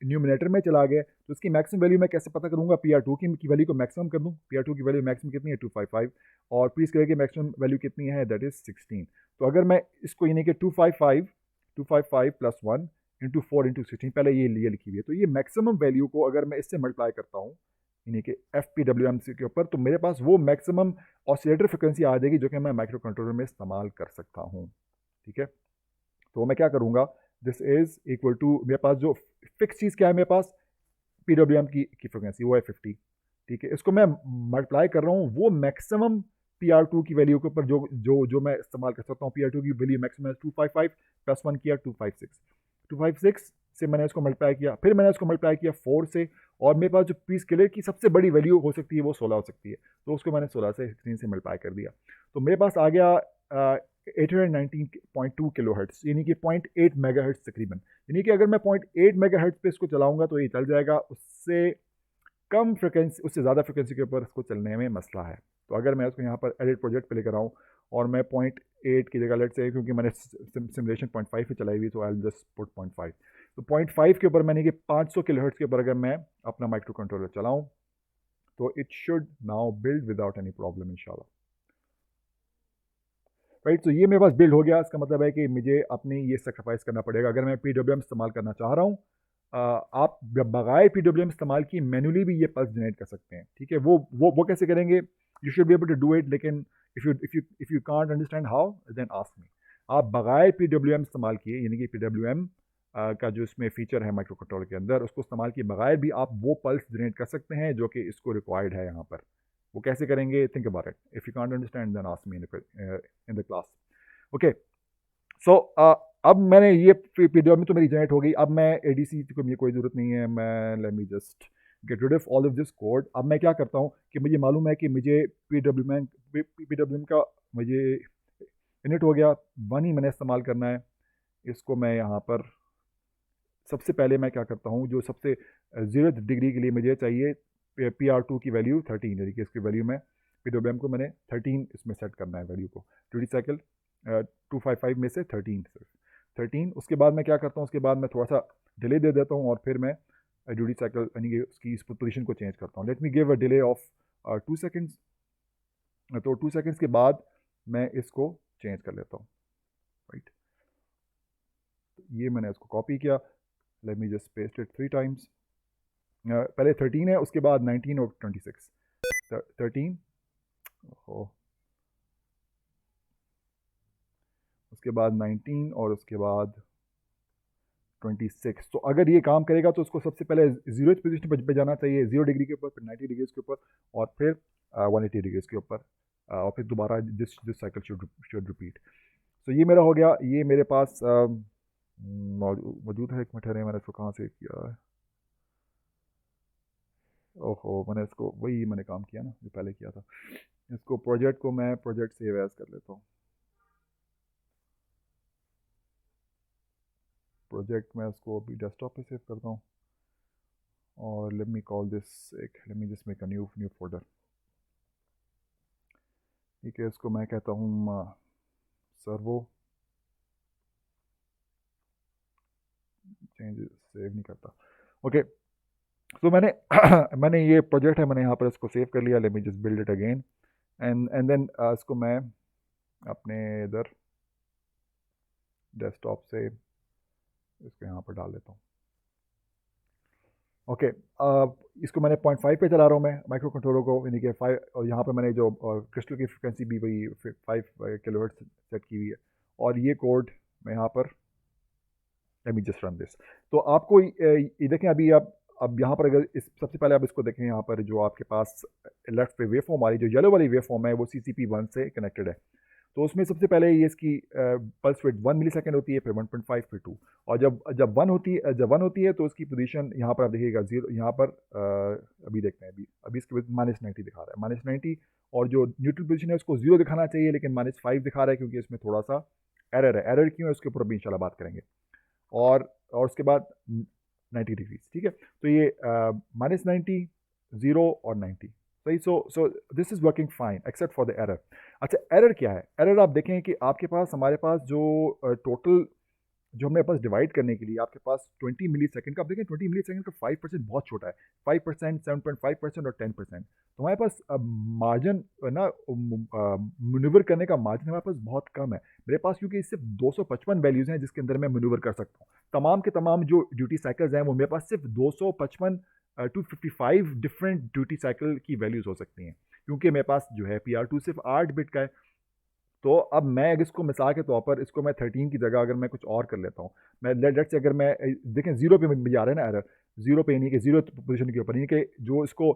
न्यूमिनेटर में चला गया, तो इसकी मैक्सिमम वैल्यू मैं कैसे पता करूँगा? PR2 की वैल्यू को मैक्सिमम कर दूँ। PR2 की वैल्यू मैक्सिमम कितनी है? 255, और पी स्केलर की मैक्सिमम वैल्यू कितनी है? That is 16। तो अगर मैं इसको यानी कि 255 प्लस 1 इंटू 4 इंटू 16, पहले ये लिखी हुई है, तो ये मैक्सिमम वैल्यू को अगर मैं इससे मल्टीप्लाई करता हूँ यानी कि FPWM के ऊपर, तो मेरे पास वो मैक्सिमम ऑसिलेटर फ्रिक्वेंसी आ जाएगी जो कि मैं माइक्रो कंट्रोलर में इस्तेमाल कर सकता हूँ, ठीक है। तो मैं क्या करूँगा? दिस इज इक्वल टू, मेरे पास जो फिक्स चीज़ क्या है, मेरे पास PWM की फ्रिक्वेंसी वो है 50, ठीक है। इसको मैं मल्टीप्लाई कर रहा हूँ वो मैक्सिमम PR2 की वैल्यू के ऊपर जो जो जो मैं इस्तेमाल कर सकता हूँ। PR2 की वैल्यू मैक्सिमम 255 प्लस 1 किया 256 से मैंने इसको मल्टीप्लाई किया, फिर मैंने इसको मल्टीप्लाई किया 4 से, और मेरे पास जो पी स्केलर की सबसे बड़ी वैल्यू हो सकती है वो 16 हो सकती है, तो उसको मैंने 16 से 16 से मल्टीप्लाई कर दिया। तो मेरे पास आ गया 819.2 किलोहर्ट्ज़, यानी कि 0.8 मेगाहर्ट्ज़ तकरीबन। यानी कि अगर मैं 0.8 मेगाहर्ट्ज़ पे इसको चलाऊंगा तो ये चल जाएगा, उससे कम फ्रिक्वेंसी, उससे ज़्यादा फ्रिक्वेंसी के ऊपर इसको चलने में मसला है। तो अगर मैं इसको यहाँ पर एडिट प्रोजेक्ट पे लेकर आऊँ और मैं 0.8 की जगह, लेट से, क्योंकि मैंने सिमुलेशन 0.5 पे चलाई हुई, तो आई जस्ट पुट 0.5। तो 0.5 के ऊपर मैंने कि 500 किलोहर्ट्ज़ के ऊपर अगर मैं अपना माइक्रो कंट्रोलर चलाऊँ, तो it should now build without any problem इंशाल्लाह। राइट, तो ये मेरे पास बिल्ड हो गया। इसका मतलब है कि मुझे अपनी ये सेक्रीफाइस करना पड़ेगा अगर मैं PWM इस्तेमाल करना चाह रहा हूँ। आप बगैर PWM इस्तेमाल की मैनुअली भी ये पल्स जनरेट कर सकते हैं, ठीक है। वो कैसे करेंगे, you should be able to do it, लेकिन if you can't understand how then ask me. आप बगैर PWM इस्तेमाल किए, यानी कि PWM का जो इसमें फीचर है माइक्रो कंट्रोलर के अंदर, उसको इस्तेमाल किए बगैर भी आप वो पल्स जनरेट कर सकते हैं जो कि इसको रिक्वायर्ड है यहाँ पर। वो कैसे करेंगे, think about it. If you can't understand then ask me in the class. Okay, so अब मैंने ये PWM तो मेरी जनरेट हो गई। अब मैं ADC को मुझे कोई ज़रूरत नहीं है। मैं let me just get rid of all of this code. अब मैं क्या करता हूँ कि मुझे मालूम है कि मुझे PWM का मुझे इनिट हो गया, वन ही मैंने इस्तेमाल करना है। इसको मैं यहाँ पर सबसे पहले मैं क्या करता हूँ, जो सबसे 0th डिग्री के लिए मुझे चाहिए PR2 की वैल्यू 13, यानी कि इसकी वैल्यू में PWM को मैंने 13 इसमें सेट करना है वैल्यू को। ड्यूटी साइकिल 255 में से 13 सिर्फ 13। उसके बाद मैं क्या करता हूँ, उसके बाद मैं थोड़ा सा डिले दे देता हूँ और फिर मैं ड्यूटी साइकिल यानी कि उसकी इस पोजीशन को चेंज करता हूँ। Let me give a delay of 2 seconds. तो 2 सेकेंड्स के बाद मैं इसको चेंज कर लेता हूँ। राइट, ये मैंने इसको कॉपी किया। Late me just paste it 3 times. पहले 13 है, उसके बाद 19 और 26। 13 हो, उसके बाद 19 और उसके बाद 26। तो अगर ये काम करेगा तो उसको सबसे पहले 0th पोजीशन पर जाना चाहिए, 0 डिग्री के ऊपर, फिर 90 डिग्री के ऊपर, और फिर 180 डिग्री के ऊपर, और फिर दोबारा दिस साइकिल शुड रिपीट। तो ये मेरा हो गया। ये मेरे पास मौजूद है। एक मिनट है, मैंने इसको कहाँ से किया है। ओहो, मैंने इसको वही मैंने काम किया ना जो पहले किया था। इसको प्रोजेक्ट को मैं प्रोजेक्ट सेव एज कर लेता हूँ। प्रोजेक्ट में इसको अभी डेस्कटॉप पे सेव करता हूँ, और let me call this, late me just make a new folder. ठीक है, इसको मैं कहता हूँ सर्वो। चेंज सेव नहीं करता। ओके, तो मैंने मैंने ये प्रोजेक्ट है, मैंने यहाँ पर इसको सेव कर लिया। Let me just build it again and then इसको मैं अपने इधर डेस्कटॉप से इसको यहाँ पर डाल देता हूँ। ओके, इसको मैंने 0.5 पे चला रहा हूँ मैं माइक्रो कंट्रोलर को, यानी कि 5। और यहाँ पे मैंने जो क्रिस्टल की फ्रिक्वेंसी भी वही 5 किलोहर्ट्ज़ सेट की हुई है। और ये कोड मैं यहाँ पर, late me just run this. तो आपको ये देखें, अभी आप अब यहाँ पर अगर इस सबसे पहले आप इसको देखें, यहाँ पर जो आपके पास लेफ्ट पे वेव फॉर्म आ रही, जो येलो वाली वेव फॉर्म है, वो CCP1 से कनेक्टेड है। तो उसमें सबसे पहले ये इसकी पल्स विड्थ 1 मिली सेकेंड होती है, फिर 1.5, फिर 2। और जब 1 होती है तो उसकी पोजीशन यहाँ पर आप देखिएगा 0, यहाँ पर अभी देखते हैं, अभी इसके -90 दिखा रहा है, -90। और जो न्यूट्रल पोजीशन है उसको 0 दिखाना चाहिए, लेकिन -5 दिखा रहा है, क्योंकि इसमें थोड़ा सा एरर है। एरर क्यों है उसके ऊपर अभी इंशाल्लाह बात करेंगे। और उसके बाद 90 डिग्रीज, ठीक है। तो ये -90, 0 और 90 सही। सो this is working fine except for the error. अच्छा, एरर क्या है? एरर आप देखें कि आपके पास, हमारे पास जो टोटल जो हमें पास डिवाइड करने के लिए आपके पास 20 मिली सेकेंड का, आप देखें 20 मिली सेकेंड का 5% बहुत छोटा है। 5%, 7.5% और 10%। तो हमारे पास मार्जिन ना, मनूवर करने का मार्जिन हमारे पास बहुत कम है। मेरे पास क्योंकि सिर्फ 255 वैल्यूज़ हैं जिसके अंदर मैं मनूवर कर सकता हूँ। तमाम के तमाम जो ड्यूटी साइकिल्स हैं वो मेरे पास सिर्फ 255 टू 55 डिफरेंट ड्यूटी साइकिल की वैल्यूज़ हो सकती हैं, क्योंकि मेरे पास जो है PR2 सिर्फ 8 बिट का है। तो अब मैं अगर इसको मिसाल के तौर पर, इसको मैं 13 की जगह अगर मैं कुछ और कर लेता हूँ, मैं लेट्स से अगर मैं देखें 0 पे मुझे आ रहा है ना एरर, 0 पे, यानी कि 0 पोजीशन के ऊपर, यानी कि जो इसको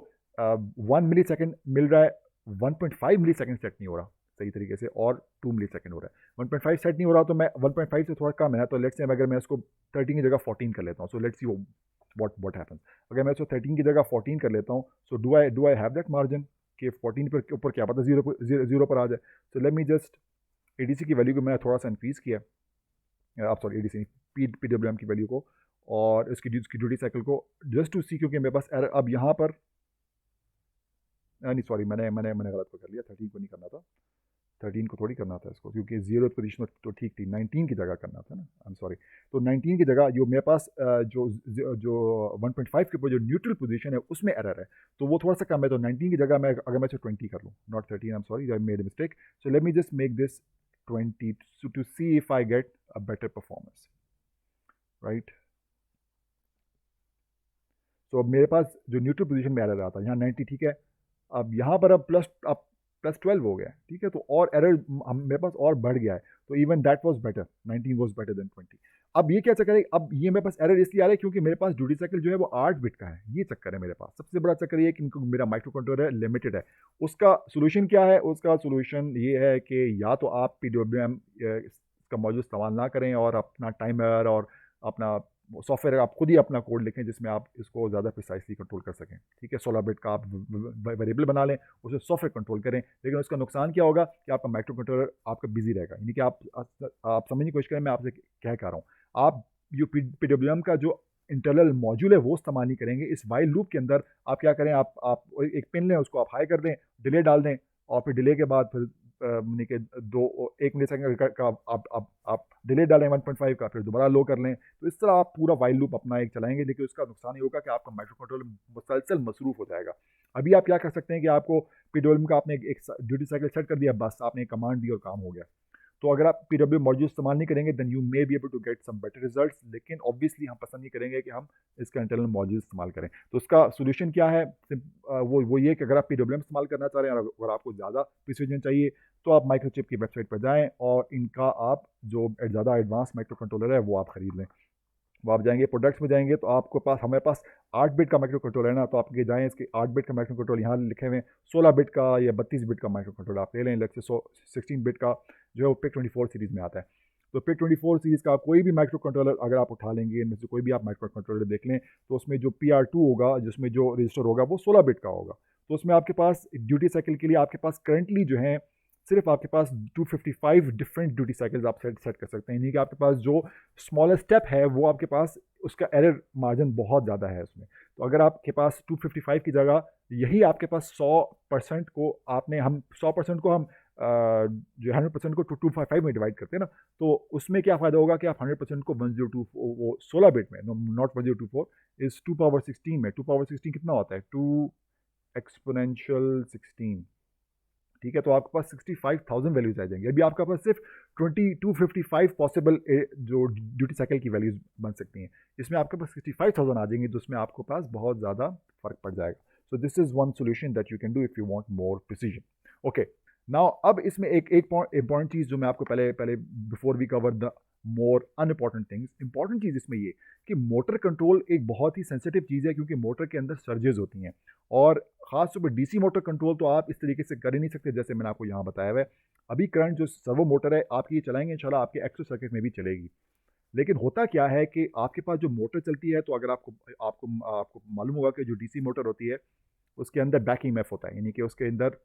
1 मिली सेकेंड मिल रहा है, 1.5 मिली सेकेंड सेट नहीं हो रहा सही तरीके से, और 2 मिली सेकेंड हो रहा है। 1.5 सेट नहीं हो रहा, तो मैं 1.5 से थोड़ा कम है, तो लेट्स से अगर मैं इसको 13 की जगह 14 कर लेता हूँ। सो लेट्स सी व्हाट हैपन्स। अगर मैं इसको 13 की जगह 14 कर लेता हूँ, so do I have that margin कि 14 पर ऊपर क्या पता 0 पर आ जाए। सो लेट मी जस्ट ADC की वैल्यू को मैं थोड़ा सा इंक्रीज़ किया, आप सॉरी ADC नहीं, PWM की वैल्यू को, और इसकी ड्यूटी साइकिल को, जस्ट टू सी, क्योंकि मेरे पास एरर अब यहाँ पर नहीं, सॉरी, मैंने गलत को कर लिया, 13 को नहीं करना था, 13 को थोड़ी करना था इसको, क्योंकि 0 पोजीशन तो ठीक थी, 19 की जगह करना था ना, आई एम सॉरी। तो 19 की जगह जो मेरे पास जो 1.5 के ऊपर जो न्यूट्रल पोजीशन है उसमें एरर है, तो वो थोड़ा सा कम है। तो 19 की जगह मैं अगर मैं 20 कर लूँ, not 13, I am sorry, I made a mistake. So let me just make this 20 to see if I get a better performance, right. तो अब मेरे पास जो न्यूट्रल पोजीशन में एरर रहा था यहाँ 90, ठीक है। अब यहाँ पर अब प्लस 12 हो गया है, ठीक है। तो और एरर मेरे पास और बढ़ गया है, तो even that was better, 19 was better than 20। अब ये क्या चक्कर है, अब ये मेरे पास एरर इसलिए आ रहा है क्योंकि मेरे पास ड्यूटी साइकिल जो है वो 8 बिट का है, ये चक्कर है मेरे पास। सबसे बड़ा चक्कर ये है कि मेरा माइक्रो कंट्रोलर लिमिटेड है। उसका सोल्यूशन क्या है, उसका सोल्यूशन ये है कि या तो आप PWM का मॉड्यूल इस्तेमाल ना करें और अपना टाइमर और अपना सॉफ्टवेयर आप खुद ही अपना कोड लिखें जिसमें आप इसको ज़्यादा प्रिसाइसली कंट्रोल कर सकें, ठीक है। 16 बिट का आप वेरिएबल बना लें, उसे सॉफ्टवेयर कंट्रोल करें। लेकिन उसका नुकसान क्या होगा कि आपका माइक्रो कंट्रोलर आपका बिजी रहेगा, यानी कि आप समझने की कोशिश करें मैं आपसे क्या कह रहा हूँ। आप जो PWM का जो इंटरनल मॉड्यूल है वो इस्तेमाल नहीं करेंगे। इस वाइल लूप के अंदर आप क्या करें, आप एक पिन लें, उसको आप हाई कर दें, डिले डाल दें, और फिर डिले के बाद फिर यानी कि 1 मिली सेकेंड का आप डिले डालें 1.5 का, फिर दोबारा लो कर लें। तो इस तरह आप पूरा वाइल लूप अपना एक चलाएंगे, लेकिन उसका नुकसान ये होगा कि आपका माइक्रो कंट्रोलर मुसलसल मसरूफ हो जाएगा। अभी आप क्या कर सकते हैं कि आपको PWM का आपने एक ड्यूटी साइकिल सेट कर दिया, बस आपने एक कमांड दी और काम हो गया। तो अगर आप PWM मॉड्यूल इस्तेमाल नहीं करेंगे then you may be able to get some better results, लेकिन ऑब्वियसली हम पसंद नहीं करेंगे कि हम इसका इंटरनल मॉड्यूल इस्तेमाल करें। तो उसका सोल्यूशन क्या है, वो ये कि अगर आप PWM इस्तेमाल करना चाह रहे हैं और अगर आपको ज़्यादा प्रिसीजन चाहिए तो आप माइक्रोचिप की वेबसाइट पर जाएं और इनका आप जो ज़्यादा एडवांस माइक्रो कंट्रोलर है वो आप ख़रीद लें। वो आप जाएंगे प्रोडक्ट्स में जाएंगे तो आपके पास, हमारे पास 8 बिट का माइक्रो कंट्रोलर है ना, तो आप ये जाएँ इसके 8 बिट का माइक्रो कंट्रोल यहाँ लिखे हुए हैं, 16 बिट का या 32 बिट का माइक्रो कंट्रोलर आप ले लें। लेट्स से 16 बिट का जो है वो PIC 24 सीरीज़ में आता है। तो PIC 24 सीरीज़ का कोई भी माइक्रो कंट्रोलर अगर आप उठा लेंगे, इनमें से कोई भी आप माइक्रो कंट्रोलर देख लें, तो उसमें जो PR2 होगा, जिसमें जो रजिस्टर होगा वो 16 बिट का होगा। तो उसमें आपके पास ड्यूटी साइकिल के लिए आपके पास करंटली जो है सिर्फ आपके पास 255 डिफरेंट ड्यूटी साइकिल्स आप सेट कर सकते हैं, यानी कि आपके पास जो स्मॉलेस्ट स्टेप है वो आपके पास उसका एरर मार्जिन बहुत ज़्यादा है उसमें। तो अगर आपके पास 255 की जगह यही आपके पास 100% को आपने हम 100% को हम जो 100% को 255 में डिवाइड करते हैं ना, तो उसमें क्या फ़ायदा होगा कि आप 100% को 1024 वो 16 बिट में, नॉट 1024 इज़ 2 पावर 16 में। 2 पावर 16 कितना होता है, 2 एक्सपोनेंशियल 16, ठीक है। तो आपके पास 65,000 वैल्यूज आ जाएंगी। अभी आपके पास सिर्फ 2255 पॉसिबल जो ड्यूटी साइकिल की वैल्यूज बन सकती हैं, इसमें आपके पास 65,000 आ जाएंगी, तो उसमें आपके पास बहुत ज़्यादा फर्क पड़ जाएगा। So this is one solution that you can do if you want more precision. Okay, now अब इसमें एक इंपॉर्टेंट चीज़ जो मैं आपको पहले before we cover the more unimportant things, important चीज़ इसमें ये कि मोटर कंट्रोल एक बहुत ही सेंसिटिव चीज़ है, क्योंकि मोटर के अंदर सर्जेस होती हैं, और ख़ासतौर पर DC मोटर कंट्रोल तो आप इस तरीके से कर ही नहीं सकते जैसे मैंने आपको यहाँ बताया हुआ है। अभी करंट जो सर्वो मोटर है आपकी ये चलाएंगे इंशाल्लाह आपके एक्सो सर्किट में भी चलेगी, लेकिन होता क्या है कि आपके पास जो मोटर चलती है, तो अगर आपको आपको आपको मालूम होगा कि जो DC मोटर होती है उसके अंदर बैक EMF होता है, यानी कि उसके अंदर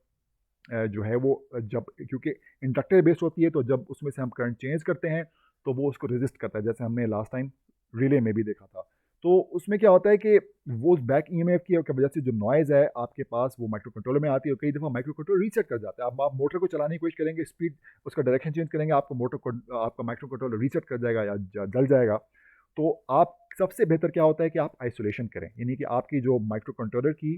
जो है वो जब, क्योंकि इंडक्टर बेस्ड होती है, तो जब उसमें से हम करंट चेंज करते हैं तो वो उसको रेजिस्ट करता है, जैसे हमने लास्ट टाइम रिले में भी देखा था। तो उसमें क्या होता है कि वो बैक EMF की वजह से जो नॉइज़ है आपके पास वो माइक्रो कंट्रोलर में आती है, और कई दफ़ा माइक्रो कंट्रोलर रीसेट कर जाता है। अब आप मोटर को चलाने की कोशिश करेंगे, स्पीड उसका डायरेक्शन चेंज करेंगे, आपको मोटर को आपका माइक्रो कंट्रोलर रीसेट कर जाएगा या जल जाएगा। तो आप सबसे बेहतर क्या होता है कि आप आइसोलेशन करें, यानी कि आपकी जो माइक्रो कंट्रोलर की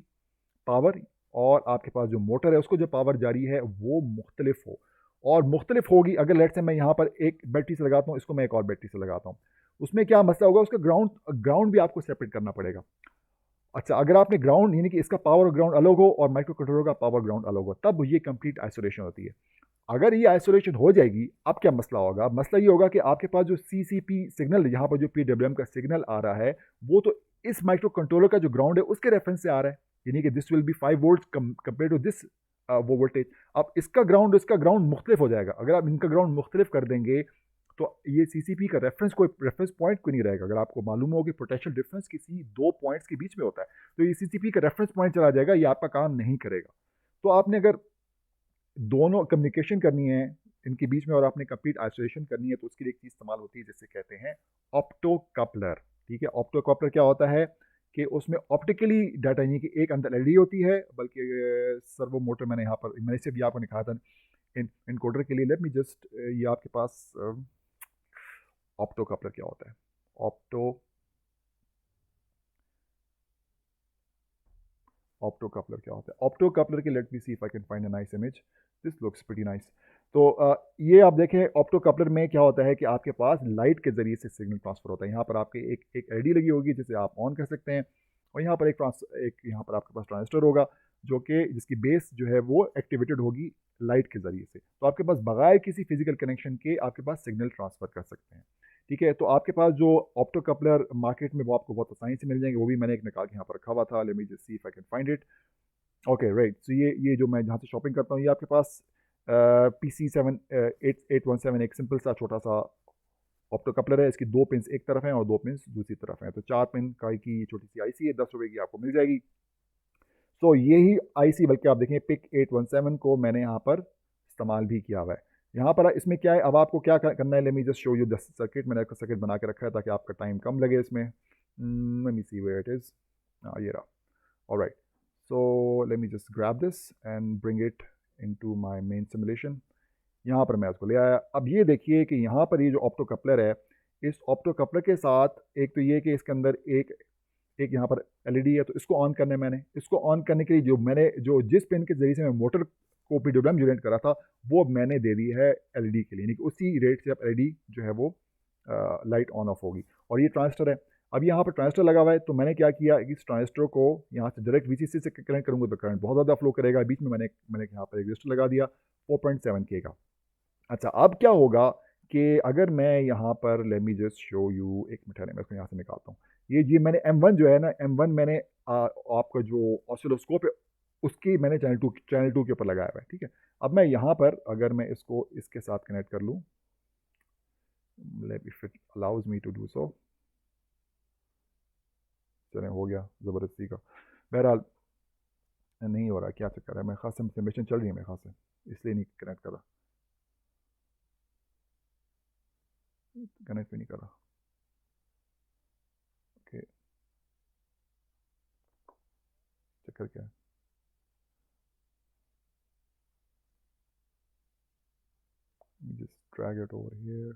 पावर और आपके पास जो मोटर है उसको जो पावर जारी है वो मुख्तलिफ हो, और मुख्तलिफ होगी। अगर लेट से मैं यहाँ पर एक बैटरी से लगाता हूँ, इसको मैं एक और बैटरी से लगाता हूँ, उसमें क्या मसला होगा, उसका ग्राउंड भी आपको सेपरेट करना पड़ेगा। अच्छा, अगर आपने ग्राउंड, यानी कि इसका पावर और ग्राउंड अलग हो और माइक्रो कंट्रोलर का पावर ग्राउंड अलग हो, तब ये कंप्लीट आइसोलेशन होती है। अगर ये आइसोलेशन हो जाएगी, अब क्या मसला होगा, मसला ये होगा कि आपके पास जो CCP सिग्नल, यहाँ पर जो PWM का सिग्नल आ रहा है, वो तो इस माइक्रो कंट्रोलर का जो ग्राउंड है उसके रेफरेंस से आ रहा है, यानी कि this will be 5 volt compare to this वो वोल्टेज। अब इसका ग्राउंड मुख्तलिफ हो जाएगा। अगर आप इनका ग्राउंड मुख्तलिफ कर देंगे तो ये CCP का रेफरेंस पॉइंट कोई नहीं रहेगा। अगर आपको मालूम हो कि पोटेंशियल डिफरेंस किसी दो पॉइंट्स के बीच में होता है, तो ये CCP का रेफरेंस पॉइंट चला जाएगा, ये आपका काम नहीं करेगा। तो आपने अगर दोनों कम्युनिकेशन करनी है इनके बीच में और आपने कंप्लीट आइसोलेशन करनी है, तो उसके लिए एक चीज़ इस्तेमाल होती है जिसे कहते हैं ऑप्टोकपलर, ठीक है। ऑप्टोकपलर क्या होता है कि उसमें ऑप्टिकली डाटा, यानी कि एक अंदर LED होती है, बल्कि सर्वो मोटर मैंने यहाँ पर मैंने सिर्फ यहाँ पर लिखा था इनकोडर के लिए लेट मी जस्ट, ये आपके पास ऑप्टो कपलर क्या होता है? ऑप्टो कपलर क्या होता है? ऑप्टो कपलर की, late me C if I can find a nice image. This looks pretty nice. तो ये आप देखें, ऑप्टो कपलर में क्या होता है कि आपके पास लाइट के जरिए से सिग्नल ट्रांसफर होता है। यहाँ पर आपके एक एलईडी लगी होगी जिसे आप ऑन कर सकते हैं, और यहाँ पर एक यहाँ पर आपके पास ट्रांजिस्टर होगा जो कि जिसकी बेस जो है वो एक्टिवेटेड होगी लाइट के जरिए से। तो आपके पास बगैर किसी फिजिकल कनेक्शन के आपके पास सिग्नल ट्रांसफर कर सकते हैं। ठीक है, तो आपके पास जो ऑप्टो कपलर मार्केट में वो आपको बहुत आसानी से मिल जाएंगे। वो भी मैंने एक निकाल के यहाँ पर रखा हुआ था। Let me just see if I can find it. Okay right, so ये जो मैं जहाँ से शॉपिंग करता हूँ, ये आपके पास PC7817 एक सिंपल सा छोटा सा ऑप्टो कपलर है। इसकी 2 पिन्स एक तरफ हैं और 2 पिन्स दूसरी तरफ हैं। तो 4 पिन का की छोटी सी आईसी है, 10 रुपए की आपको मिल जाएगी। तो यही आईसी, बल्कि आप देखें पिक 817 को मैंने यहाँ पर इस्तेमाल भी किया हुआ है। यहाँ पर इसमें क्या है, अब आपको क्या करना है, let me just show you the circuit. मैंने एक सर्किट बना के रखा है ताकि आपका टाइम कम लगे इसमें। Let me see where it is. ये रहा। Alright, so let me just grab this and bring it into my main simulation. यहाँ पर मैं उसको ले आया। अब ये देखिए कि यहाँ पर ये जो ऑप्टो कपलर है, इस ऑप्टो कपलर के साथ एक तो ये कि इसके अंदर एक एक यहाँ पर एलईडी है। तो इसको ऑन करना है। मैंने इसको ऑन करने के लिए जो जिस पिन के जरिए से मैं मोटर को पीडब्ल्यूएम जनरेट करा था, वो मैंने दे दी है एलईडी के लिए, यानी कि उसी रेट से अब एलईडी जो है वो लाइट ऑन ऑफ होगी। और ये ट्रांजिस्टर है। अब यहाँ पर ट्रांजिस्टर लगा हुआ है, तो मैंने क्या किया कि इस ट्रांजिस्टर को यहाँ से डायरेक्ट वीसीसी से कनेक्ट करूँगा तो करंट बहुत ज़्यादा फ्लो करेगा। बीच में मैंने यहाँ पर एक रजिस्टर लगा दिया 4.7K का। अच्छा, अब क्या होगा कि अगर मैं यहाँ पर, late me just show you, एक मिनट है, मैं इसको यहाँ से निकालता हूँ। ये मैंने M1 जो है ना, M1 मैंने आपका जो ऑसिलोस्कोप है उसकी मैंने चैनल 2 के ऊपर लगाया हुआ है। ठीक है, अब मैं यहाँ पर अगर मैं इसको इसके साथ कनेक्ट कर लूँ, let if it allows me to do so. चले, हो गया ज़बरदस्ती का। बहरहाल नहीं हो रहा, क्या चक्कर है? मैं खास सिमुलेशन चल रही है मेरे खास से, इसलिए नहीं कनेक्ट कर रहा, कनेक्ट भी नहीं कर रहा। ओके, चक्कर क्या है? just drag it over here.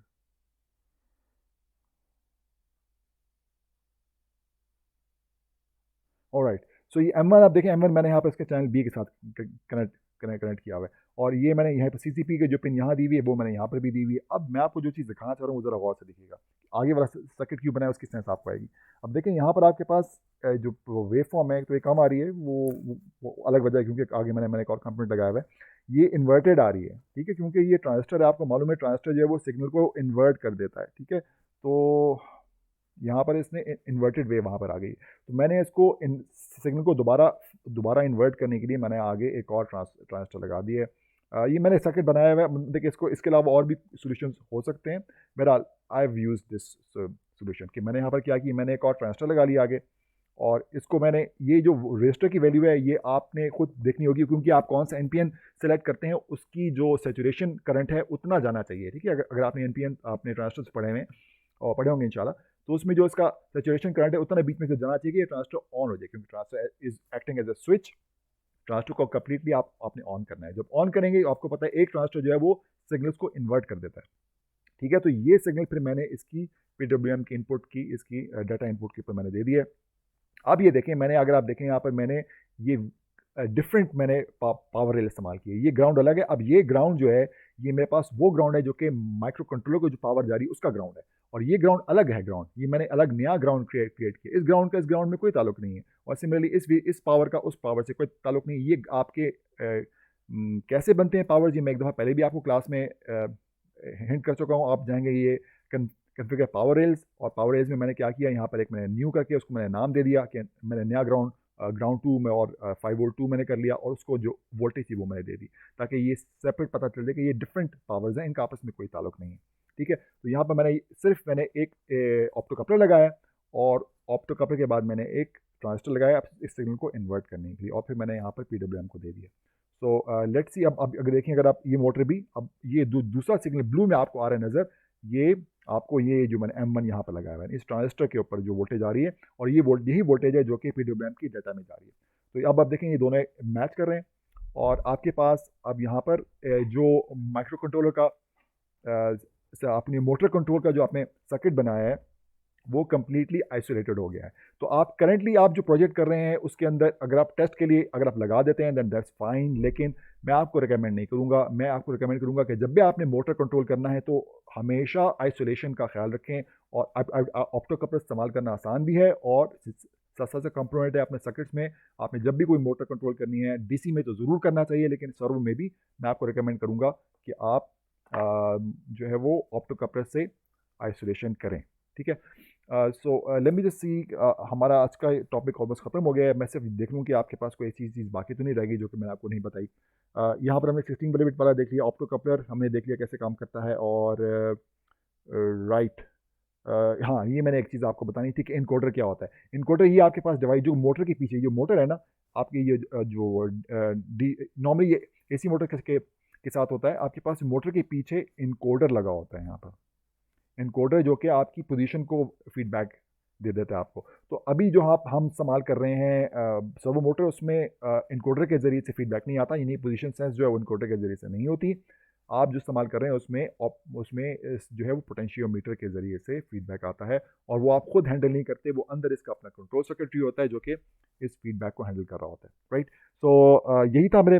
Alright, so ये M1 आप देखें, M1 मैंने यहाँ पर इसके चैनल बी के साथ कनेक्ट किया हुआ है। और ये मैंने यहाँ पर सीसीपी के जो पिन यहाँ दी हुई है वो मैंने यहाँ पर भी दी हुई है। अब मैं आपको जो चीज़ दिखाना चाह रहा हूँ वो ज़रा गौर से देखिएगा। आगे वाला सर्किट क्यों बनाया उसकी सेंस आपको आएगी। अब देखें यहाँ पर आपके पास जो वेव फॉर्म है, तो ये कम आ रही है, वो अलग वजह है, क्योंकि आगे मैंने एक और कंपोनेंट लगाया हुआ है। ये इन्वर्टेड आ रही है। ठीक है, क्योंकि ये ट्रांजिस्टर है, आपको मालूम है ट्रांजिस्टर जो है वो सिग्नल को इन्वर्ट कर देता है। ठीक है, तो यहाँ पर इसने इन्वर्टेड वेव वहाँ पर आ गई। तो मैंने इसको सिग्नल को दोबारा इन्वर्ट करने के लिए मैंने आगे एक और ट्रांजिस्टर लगा दिए। ये मैंने सर्किट बनाया हुआ है। देखिए, इसके अलावा और भी सोल्यूशन हो सकते हैं। बहरहाल I have used this solution कि मैंने यहाँ पर क्या किया, मैंने एक और ट्रांजिस्टर लगा लिया आगे, और इसको मैंने, ये जो रजिस्टर की वैल्यू है ये आपने खुद देखनी होगी, क्योंकि आप कौन सा एनपीएन सेलेक्ट करते हैं उसकी जो सैचुरेशन करंट है उतना जाना चाहिए। ठीक है, अगर आपने एनपीएन अपने ट्रांजिस्टर पढ़े हुए और पढ़े होंगे इंशाल्लाह, तो उसमें जो इसका सैचुरेशन करंट है उतना बीच में से जाना चाहिए कि ये ट्रांजिस्टर ऑन हो जाए, क्योंकि transistor is acting as a switch. Transistor को कंप्लीटली आपने ऑन करना है। जब ऑन करेंगे आपको पता है एक ट्रांजिस्टर जो है वो सिग्नल्स को इन्वर्ट कर देता है। ठीक है, तो ये सिग्नल फिर मैंने इसकी पीडब्ल्यूएम की इनपुट की, इसकी डाटा इनपुट के ऊपर मैंने दे दिया। अब ये देखें, मैंने, अगर आप देखें यहाँ पर मैंने ये डिफरेंट मैंने पावर रेल इस्तेमाल की है। ये ग्राउंड अलग है। अब ये ग्राउंड जो है, ये मेरे पास वो ग्राउंड है जो कि माइक्रो कंट्रोलर को जो पावर जा रही है उसका ग्राउंड है, और ये ग्राउंड अलग है। ग्राउंड ये मैंने अलग नया ग्राउंड क्रिएट किया। इस ग्राउंड का इस ग्राउंड में कोई ताल्लुक नहीं है, और सिमिलरली इस पावर का उस पावर से कोई ताल्लुक नहीं है। ये आपके कैसे बनते हैं पावर, जी मैं एक दफ़ा पहले भी आपको क्लास में हिंट कर चुका हूँ। आप जाएंगे ये कन्फिगर पावर रेल्स, और पावर रेल्स में मैंने क्या किया, यहाँ पर एक मैंने न्यू करके उसको मैंने नाम दे दिया कि मैंने नया ग्राउंड 2 में, और 5 वोल्ट 2 मैंने कर लिया, और उसको जो वोल्टेज थी वो मैंने दे दी, ताकि ये सेपरेट पता चल जाए कि ये डिफरेंट पावर्स हैं, इनका आपस में कोई ताल्लुक नहीं है। ठीक है, तो यहाँ पर मैंने एक ऑप्टो कपलर लगाया, और ऑप्टो कपलर के बाद मैंने एक ट्रांजिस्टर लगाया इस सिग्नल को इन्वर्ट करने के लिए, और फिर मैंने यहाँ पर पीडब्ल्यूएम को दे दिया। सो लेट्स सी, अब अगर देखें, अगर आप ये मोटर भी, अब ये दूसरा सिग्नल ब्लू में आपको आ रहा है नज़र, ये आपको ये जो मैंने M1 यहाँ पर लगाया हुआ है, इस ट्रांजिस्टर के ऊपर जो वोल्टेज आ रही है, और यही वोल्टेज है जो कि पीडब्ल्यूएम की डाटा में जा रही है। तो अब आप देखें ये दोनों मैच कर रहे हैं। और आपके पास अब यहाँ पर जो माइक्रो कंट्रोलर का अपनी मोटर कंट्रोल का जो आपने सर्किट बनाया है वो कम्प्लीटली आइसोलेटेड हो गया है। तो आप करंटली आप जो प्रोजेक्ट कर रहे हैं उसके अंदर अगर आप टेस्ट के लिए अगर आप लगा देते हैं देन दैट्स फाइन, लेकिन मैं आपको रिकमेंड नहीं करूँगा। मैं आपको रिकमेंड करूँगा कि जब भी आपने मोटर कंट्रोल करना है तो हमेशा आइसोलेशन का ख्याल रखें। और ऑप्टो कपलर इस्तेमाल करना आसान भी है और सस्ता से कंपोनेंट है अपने सर्किट्स में। आपने जब भी कोई मोटर कंट्रोल करनी है डीसी में तो ज़रूर करना चाहिए, लेकिन सर्वो में भी मैं आपको रिकमेंड करूँगा कि आप जो है वो ऑप्टो कपलर से आइसोलेशन करें। ठीक है। सो लेट मी जस्ट सी, हमारा आज का टॉपिक ऑलमोस्ट ख़त्म हो गया है। मैं सिर्फ देख लूँ कि आपके पास कोई ऐसी चीज़ बाकी तो नहीं रह गई जो कि मैंने आपको नहीं बताई। यहाँ पर हमने 16 बिट वाला देख लिया, ऑप्टो कपलर हमने देख लिया कैसे काम करता है। और राइट, हाँ, ये मैंने एक चीज़ आपको बतानी थी कि इनकोडर क्या होता है। इनकोडर ये आपके पास डिवाइस जो मोटर के पीछे जो मोटर है ना आपकी, ये जो डी नॉर्मली ये एसी मोटर के साथ होता है, आपके पास मोटर के पीछे इनकोडर लगा होता है यहाँ पर। इनकोडर जो कि आपकी पोजीशन को फीडबैक दे देता है आपको। तो अभी जो हम इस्तेमाल कर रहे हैं सर्वो मोटर, उसमें इनकोडर के ज़रिए से फीडबैक नहीं आता, यानी पोजीशन सेंस जो है वो इनकोडर के ज़रिए से नहीं होती। आप जो इस्तेमाल कर रहे हैं उसमें जो है वो पोटेंशियोमीटर के ज़रिए से फीडबैक आता है, और वो आप खुद हैंडल नहीं करते, वो अंदर इसका अपना कंट्रोल सर्किटरी होता है जो कि इस फीडबैक को हैंडल कर रहा होता है। राइट। सो यही था मेरे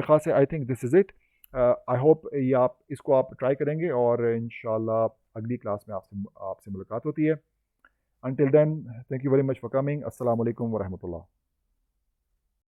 ख्याल से। I think this is it. I hope ये आप इसको आप ट्राई करेंगे और इंशाल्लाह अगली क्लास में आपसे आपसे मुलाकात होती है। Until then, thank you very much for coming. अस्सलाम वालेकुम वरहमतुल्लाह।